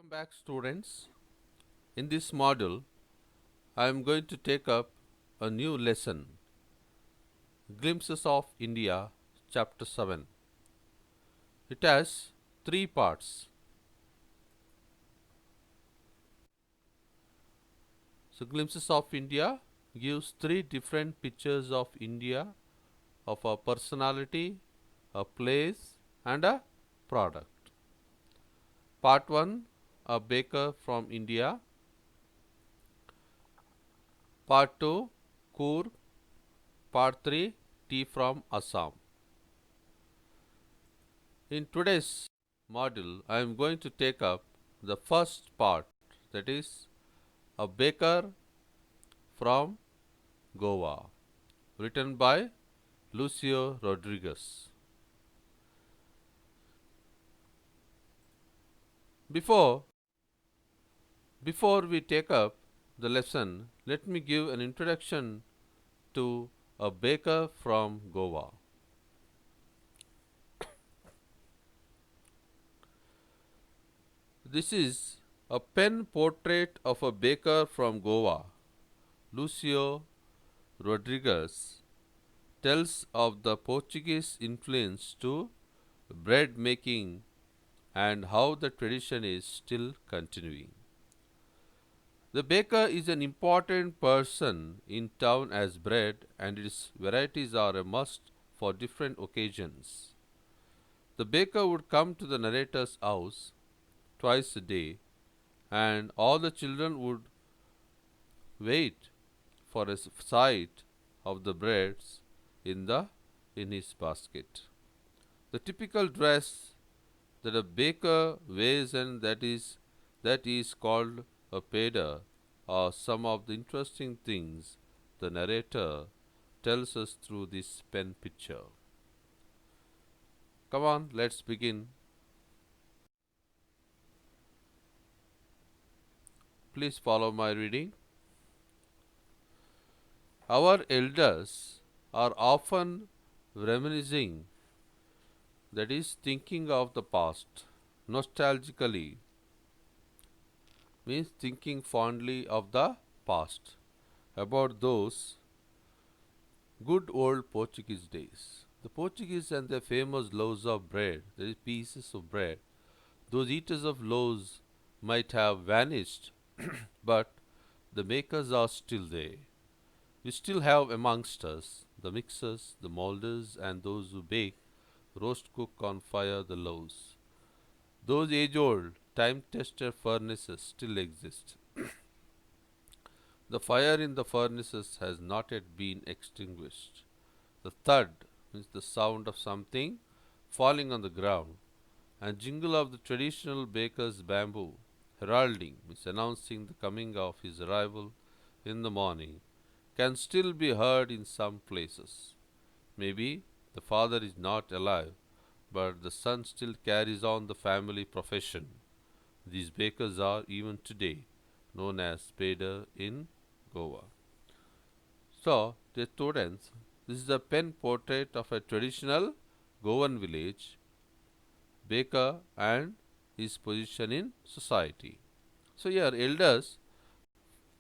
Welcome back, students. In this module, I am going to take up a new lesson, Glimpses of India, Chapter 7. It has three parts. So, Glimpses of India gives three different pictures of India, of a personality, a place, and a product. Part 1, a baker from India. Part 2, Coorg. Part 3, tea from Assam. In today's module, I am going to take up the first part, that is, a baker from Goa, written by Lucio Rodriguez. Before, before we take up the lesson, let me give an introduction to a baker from Goa. This is a pen portrait of a baker from Goa. Lucio Rodriguez tells of the Portuguese influence to bread making and how the tradition is still continuing. The baker is an important person in town as bread and its varieties are a must for different occasions. The baker would come to the narrator's house twice a day and all the children would wait for a sight of the breads in his basket. The typical dress that a baker wears and that is called a peda are some of the interesting things the narrator tells us through this pen picture. Come on, let's begin. Please follow my reading. Our elders are often reminiscing, that is, thinking of the past, nostalgically, means thinking fondly of the past, about those good old Portuguese days. The Portuguese and their famous loaves of bread, that is, pieces of bread, those eaters of loaves might have vanished, but the makers are still there. We still have amongst us the mixers, the molders, and those who bake, roast, cook on fire the loaves. Those age old, time tested furnaces still exist. The fire in the furnaces has not yet been extinguished. The thud means the sound of something falling on the ground, and jingle of the traditional baker's bamboo, heralding means announcing the coming of his arrival in the morning, can still be heard in some places. Maybe the father is not alive, but the son still carries on the family profession. These bakers are even today known as Peder in Goa. So, dear students, this is a pen portrait of a traditional Goan village baker and his position in society. So, here elders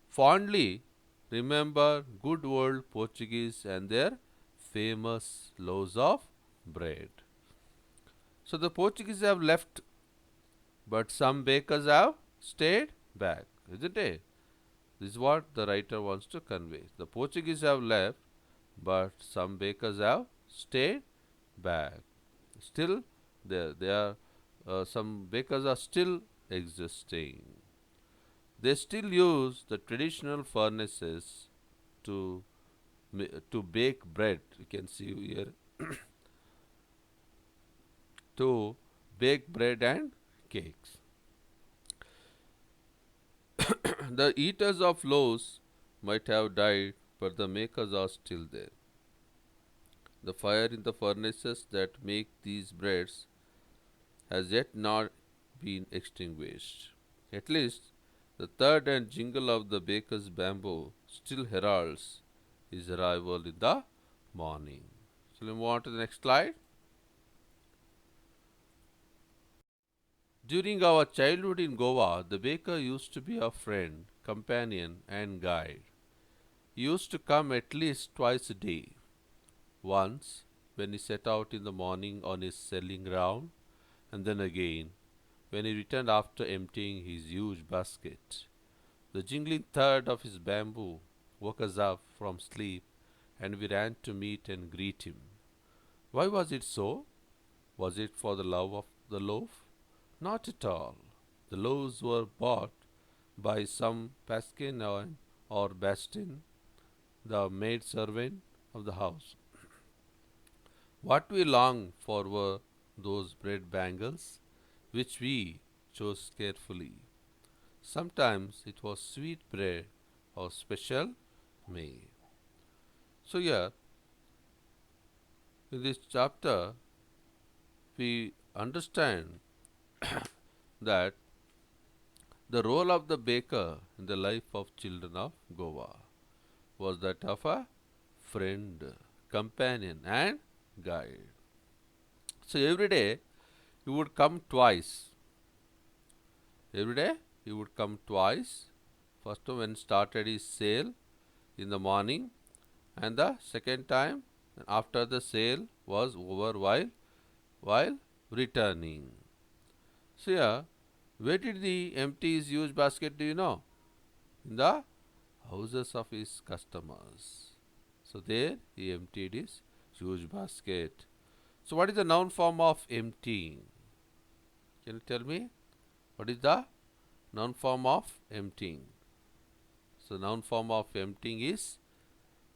fondly remember good old Portuguese and their famous loaves of bread. So, the Portuguese have left, but some bakers have stayed back, isn't it? This is what the writer wants to convey. The Portuguese have left, but some bakers have stayed back. Still, some bakers are still existing. They still use the traditional furnaces to to bake bread. You can see here to bake bread and cakes. The eaters of loaves might have died, but the makers are still there. The fire in the furnaces that make these breads has yet not been extinguished. At least the third and jingle of the baker's bamboo still heralds his arrival in the morning. So, we move on to the next slide. During our childhood in Goa, the baker used to be our friend, companion, and guide. He used to come at least twice a day. Once, when he set out in the morning on his selling round, and then again, when he returned after emptying his huge basket. The jingling thud of his bamboo woke us up from sleep, and we ran to meet and greet him. Why was it so? Was it for the love of the loaf? Not at all. The loaves were bought by some Pasquin or Bastin, the maid servant of the house. What we longed for were those bread bangles, which we chose carefully. Sometimes it was sweet bread or special made. So here, in this chapter, we understand that the role of the baker in the life of children of Goa was that of a friend, companion, and guide. So every day he would come twice. Every day he would come twice. First time when started his sale in the morning, and the second time after the sale was over while returning. So here, where did he empty his huge basket? Do you know? In the houses of his customers. So there he emptied his huge basket. So what is the noun form of emptying? Can you tell me? What is the noun form of emptying? So noun form of emptying is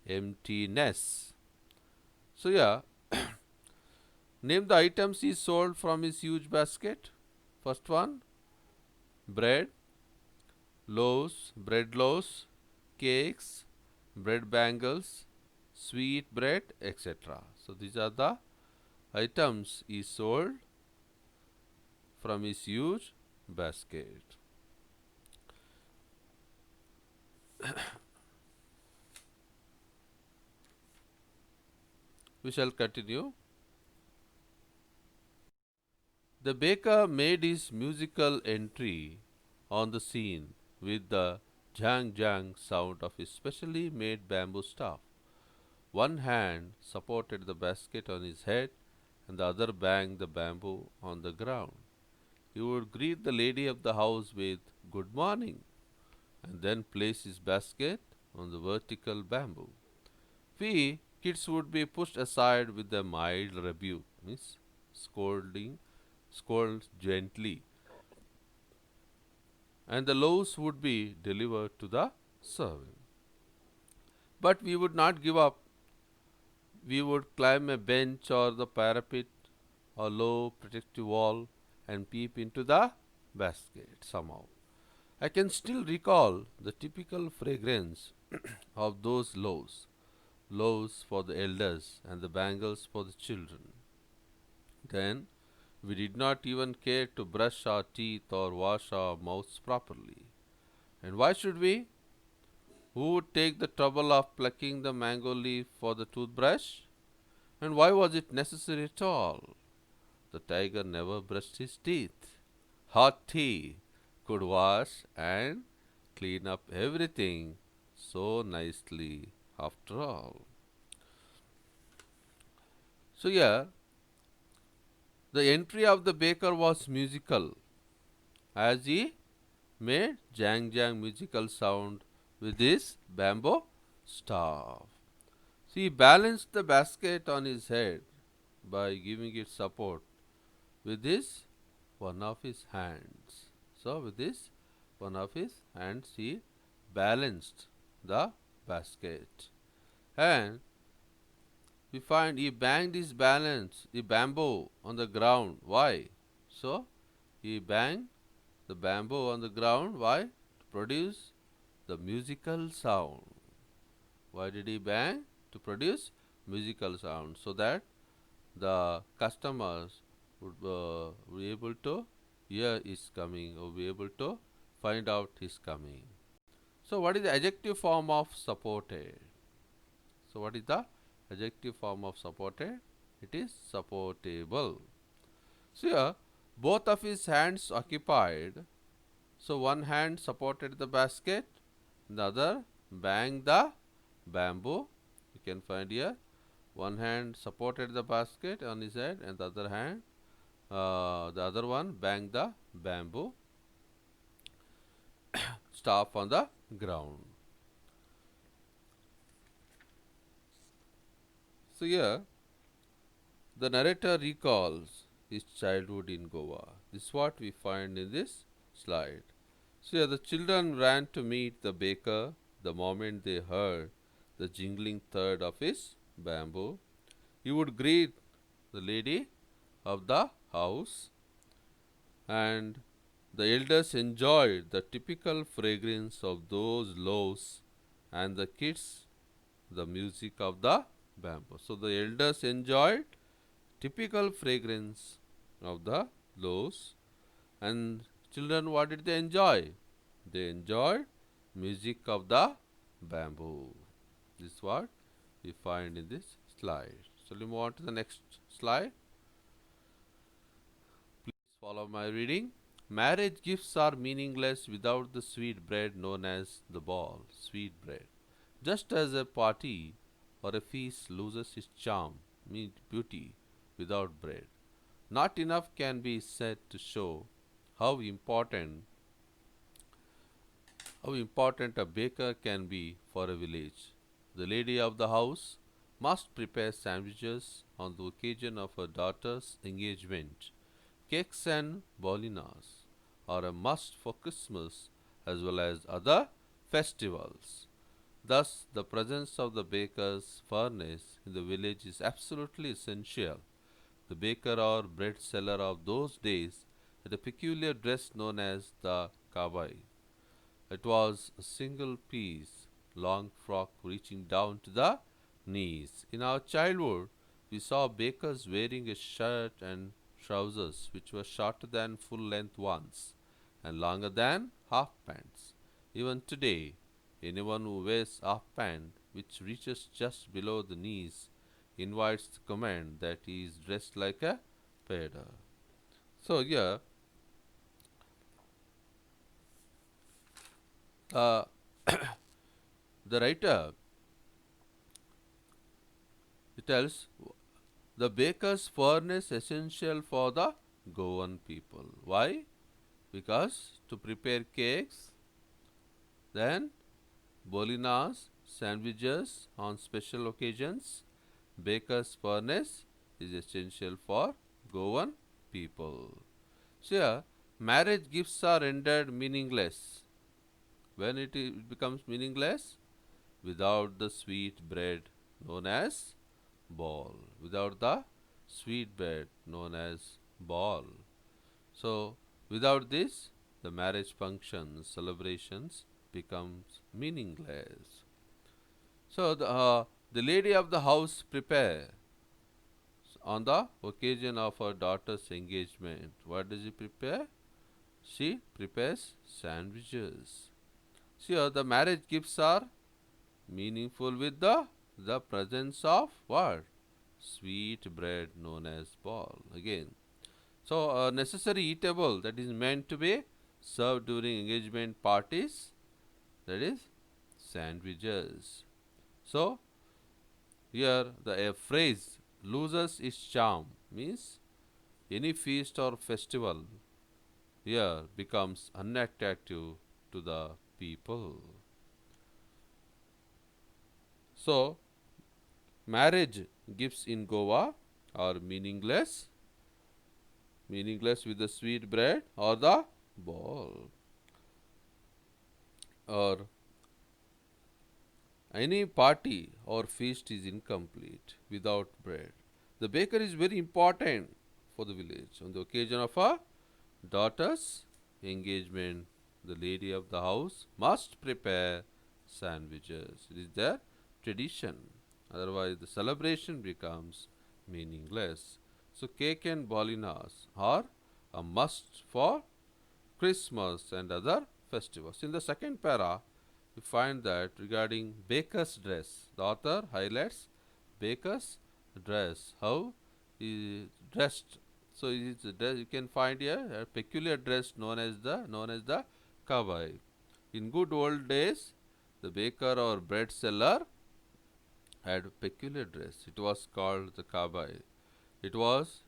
emptiness. So yeah, name the items he sold from his huge basket. First one, bread, loaves, bread loaves, cakes, bread bangles, sweet bread, etc. So these are the items he sold from his huge basket. We shall continue. The baker made his musical entry on the scene with the jang jang sound of his specially made bamboo staff. One hand supported the basket on his head and the other banged the bamboo on the ground. He would greet the lady of the house with good morning and then place his basket on the vertical bamboo. We kids would be pushed aside with a mild rebuke, means scold gently, and the loaves would be delivered to the servant. But we would not give up. We would climb a bench or the parapet or low protective wall and peep into the basket somehow. I can still recall the typical fragrance of those loaves for the elders and the bangles for the children. Then we did not even care to brush our teeth or wash our mouths properly. And why should we? Who would take the trouble of plucking the mango leaf for the toothbrush? And why was it necessary at all? The tiger never brushed his teeth. Hot tea could wash and clean up everything so nicely after all. So here, the entry of the baker was musical, as he made jang jang musical sound with his bamboo staff. So he balanced the basket on his head by giving it support with his one of his hands. So with this one of his hands he balanced the basket. And we find he banged his the bamboo on the ground. Why? So he banged the bamboo on the ground. Why? To produce the musical sound. Why did he bang? To produce musical sound, so that the customers would be able to hear his coming or be able to find out his coming. So what is the adjective form of supported? So what is the adjective form of supported? It is supportable. So here, both of his hands occupied. So one hand supported the basket, the other banged the bamboo. You can find here. One hand supported the basket on his head, and the other hand, the other one banged the bamboo staff on the ground. So here, the narrator recalls his childhood in Goa. This is what we find in this slide. So here, the children ran to meet the baker the moment they heard the jingling thud of his bamboo. He would greet the lady of the house, and the elders enjoyed the typical fragrance of those loaves, and the kids the music of the bamboo. So the elders enjoyed typical fragrance of the loaves, and children, what did they enjoy? They enjoyed music of the bamboo. This is what we find in this slide. So we move on to the next slide. Please follow my reading. Marriage gifts are meaningless without the sweet bread known as the ball. Sweet bread. Just as a party or a feast loses its charm, means beauty, without bread, not enough can be said to show how important a baker can be for a village. The lady of the house must prepare sandwiches on the occasion of her daughter's engagement. Cakes and bolinas are a must for Christmas as well as other festivals. Thus, the presence of the baker's furnace in the village is absolutely essential. The baker or bread seller of those days had a peculiar dress known as the kabai. It was a single piece, long frock reaching down to the knees. In our childhood, we saw bakers wearing a shirt and trousers which were shorter than full length ones and longer than half pants. Even today, anyone who wears half pant which reaches just below the knees invites the comment that he is dressed like a pedder. So here, uh, the writer tells the baker's furnace essential for the Goan people. Why? Because to prepare cakes, then bolinas, sandwiches on special occasions, baker's furnace is essential for Goan people. So here, marriage gifts are rendered meaningless. When it becomes meaningless? Without the sweet bread known as ball. Without the sweet bread known as ball. So, without this, the marriage functions, celebrations becomes meaningless. So, the lady of the house prepare on the occasion of her daughter's engagement. What does she prepare? She prepares sandwiches. See, the marriage gifts are meaningful with the presence of what? Sweet bread known as ball. Again, so a necessary eatable that is meant to be served during engagement parties, that is sandwiches. So here the phrase loses its charm means any feast or festival here becomes unattractive to the people. So marriage gifts in Goa are meaningless with the sweet bread or the ball, or any party or feast is incomplete without bread. The baker is very important for the village. On the occasion of a daughter's engagement, the lady of the house must prepare sandwiches. It is their tradition. Otherwise, the celebration becomes meaningless. So, cake and bolinas are a must for Christmas and other festivals. In the second para, we find that regarding baker's dress, the author highlights baker's dress, how he dressed So it is a dress, you can find here a peculiar dress known as the kabai. In good old days, the baker or bread seller had a peculiar dress. It was called the kabai. It was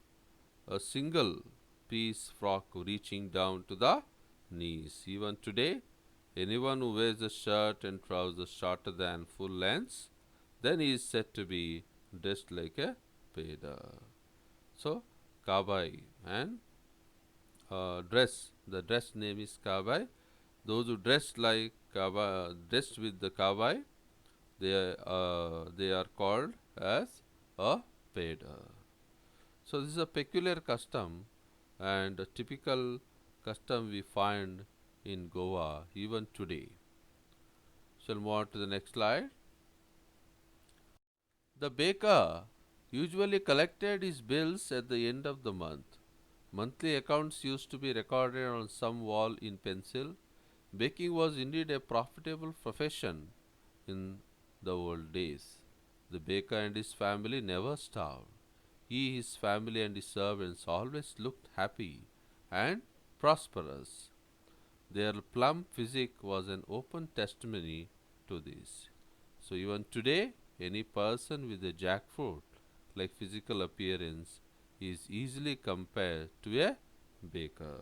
a single piece frock reaching down to the knees. Even today, anyone who wears a shirt and trousers shorter than full length, then he is said to be dressed like a peda. So, kabai and dress. The dress name is kabai. Those who dress like kabai, dressed with the kabai, they are called as a peda. So this is a peculiar custom and a typical custom we find in Goa even today. Shall move on to the next slide. The baker usually collected his bills at the end of the month. Monthly accounts used to be recorded on some wall in pencil. Baking was indeed a profitable profession in the old days. The baker and his family never starved. He, his family, and his servants always looked happy and prosperous. Their plump physique was an open testimony to this. So, even today, any person with a jackfruit like physical appearance is easily compared to a baker.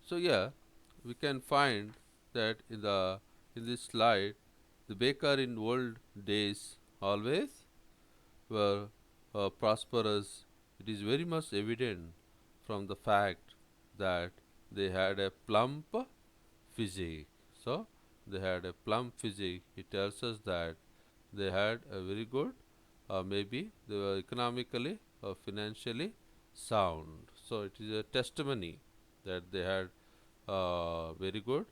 So, yeah, we can find that in this slide, the baker in old days always were prosperous. It is very much evident from the fact that they had a plump physique. So, they had a plump physique. It tells us that they had a very good, maybe they were economically or financially sound. So, it is a testimony that they had very good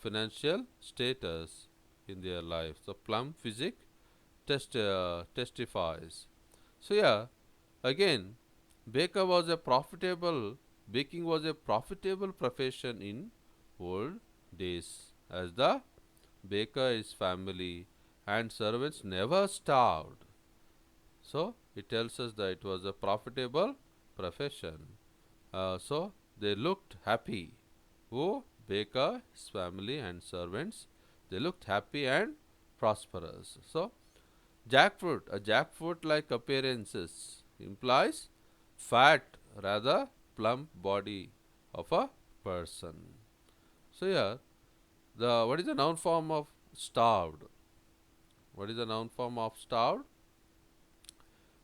financial status in their life. So, plump physique testifies. So, yeah, again, baker was a profitable, baking was a profitable profession in old days, as the baker, his family, and servants never starved. So, it tells us that it was a profitable profession. So, they looked happy. Who? Baker, his family, and servants. They looked happy and prosperous. So, jackfruit, a jackfruit like appearances implies fat, rather plump body of a person. So, here, what is the noun form of starved? What is the noun form of starved?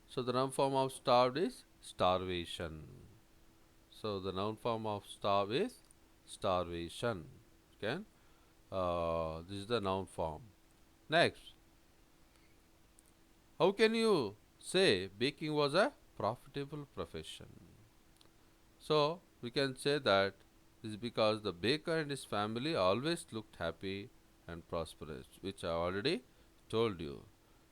So, the noun form of starved is starvation. So, the noun form of starve is starvation. Okay, this is the noun form. Next, how can you say baking was a profitable profession? So, we can say that this is because the baker and his family always looked happy and prosperous, which I already told you.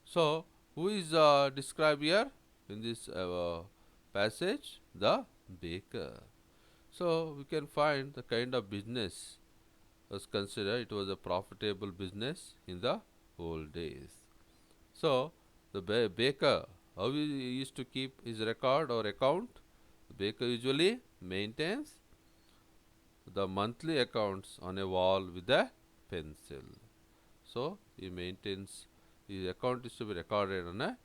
So, who is described here in this passage? The baker. So, we can find the kind of business was considered, it was a profitable business in the old days. So, the baker, how he used to keep his record or account? The baker usually maintains the monthly accounts on a wall with a pencil. So, he maintains his account is to be recorded on a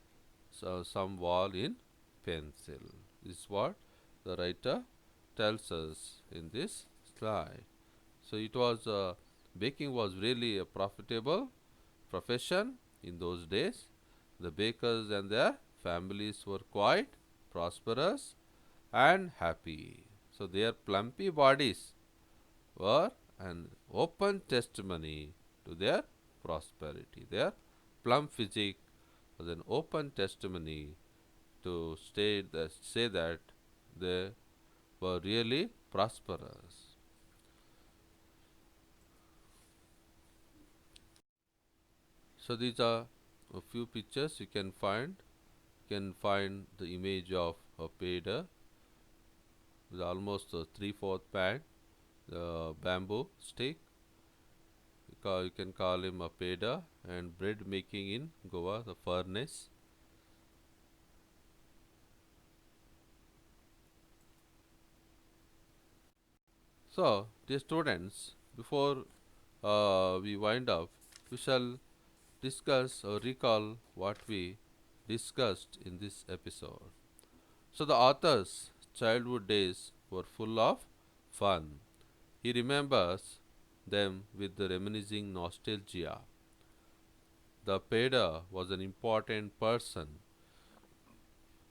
some wall in pencil. This is what the writer tells us in this slide. So, it was baking was really a profitable profession in those days. The bakers and their families were quite prosperous and happy. So, their plumpy bodies were an open testimony to their prosperity. Their plump physique was an open testimony to say that they were really prosperous. So, these are a few pictures you can find. You can find the image of a peda with almost a 3/4 band, the bamboo stick. You can call him a peda, and bread making in Goa, the furnace. So, dear students, before we wind up, we shall discuss or recall what we discussed in this episode. So, the author's childhood days were full of fun. He remembers them with the reminiscing nostalgia. The Peda was an important person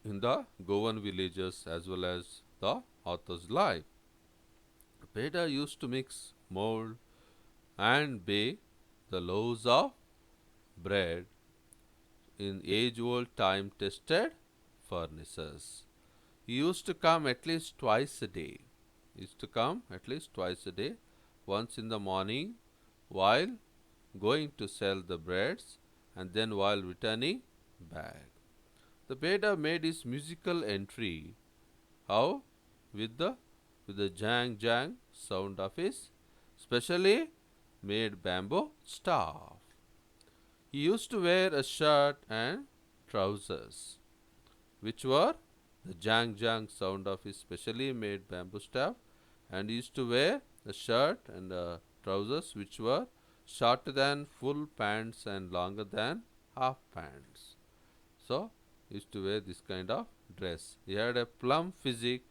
in the Goan villages as well as the author's life. Peda used to mix, mold, and bake the loaves of bread in age-old time-tested furnaces. He used to come at least twice a day. He used to come at least twice a day, once in the morning while going to sell the breads and then while returning back. The Beda made his musical entry. How? With the jang jang sound of his specially made bamboo staff. He used to wear a shirt and trousers, which were the jang jang sound of his specially made bamboo staff, and he used to wear a shirt and trousers which were shorter than full pants and longer than half pants. So, he used to wear this kind of dress. He had a plump physique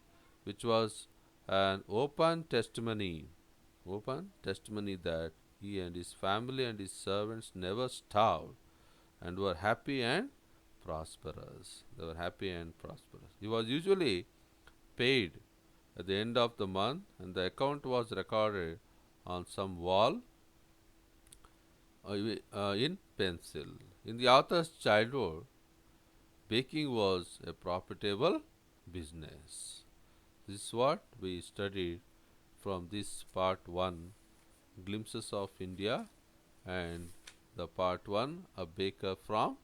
which was an open testimony that he and his family and his servants never starved and were happy and prosperous. They were happy and prosperous. He was usually paid at the end of the month, and the account was recorded on some wall in pencil. In the author's childhood, baking was a profitable business. This is what we studied from this part 1, Glimpses of India, and the part 1, A Baker from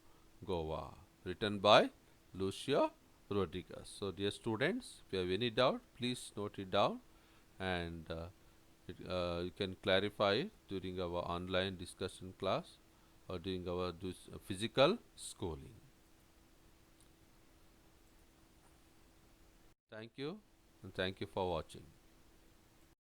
Goa, written by Lucio Rodriguez. So, dear students, if you have any doubt, please note it down, and you can clarify it during our online discussion class or during our physical schooling. Thank you, and thank you for watching.